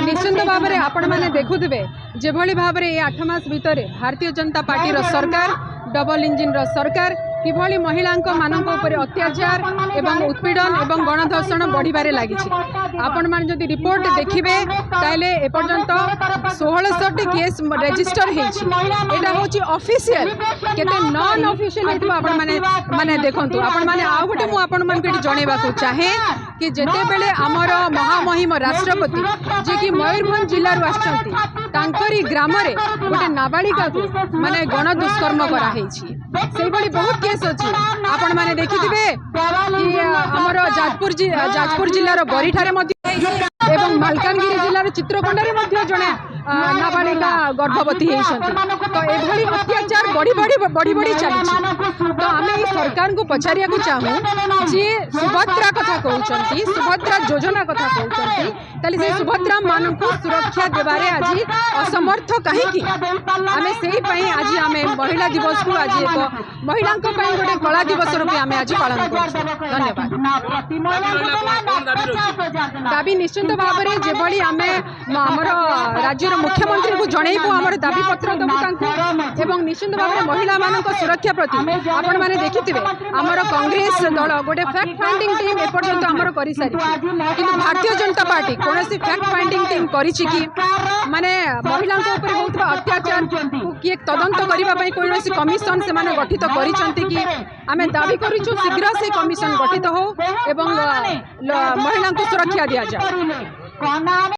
निश्चिंत भाव में आपण मैंने देखुवे जो भाव में 8 मास भितर भारतीय जनता पार्टी सरकार डबल इंजिन सरकार किभली महिला मानक ऊपर अत्याचार एवं उत्पीड़न एवं गणधर्षण बढ़िबारे लगी आपण मैंने जदि रिपोर्ट देखिए ताले एपर्यंत 1600 केस रजिस्टर होता हूँ ऑफिशियल केते नॉन ऑफिशियल आपण माने देखंतु आपण माने आ गोटे मु आपण मान के जणेबा को चाहे कि जेते बेले हमर महामहिम राष्ट्रपति जे कि मयूरभंज जिल्ला रु आछंती तांकरी ग्राम रे गोटे नाबालिका को माने गण दुष्कर्म करा हेछि सेहि बड़ी बहुत केस अछि आपण माने देखिथिबे कि हमर जाजपुर जिल्लार बरीठारे मध्ये एवं मालकानगिरी जिल्लार चित्रकोंडारे मध्ये जणे नाबालिका गर्भवती होती तो एभली अत्याचार बढ़ी बढ़ी चली तो आम सरकार को पचारिया को चाहूँ जी सुभद्रा कथा कहते सुभद्रा योजना कथा कहते से सुभद्रा मान को सुरक्षा देवारे आज असमर्थ कहीं आम से आज आम महिला दिवस को आज एक महिला गोटे कला दिवस रूपे आम आज पालन कर धन्यवाद। दाबी निश्चित भाव में जेभली आम आमर राज्य मुख्यमंत्री को जनइबू आम दाबी पत्र देवु एवं निश्चित भाव में महिला मान सुरक्षा प्रति आपण मैंने देखिथिबे आमर कांग्रेस दल गोटे फैक्ट फाइंडिंग टीम एपर्यंत आमर कर सारी किंतु भारतीय जनता पार्टी कौन फैक्ट फाइंडिंग टीम करिछि कि माने महिला ऊपर होउतबा अत्याचार को किए तदंत करने कौन कमिशन से माने गठित करिसंती कि आमे दाबी करिछु शीघ्र से कमिशन गठित हो एवं महिला को सुरक्षा दिया जाए।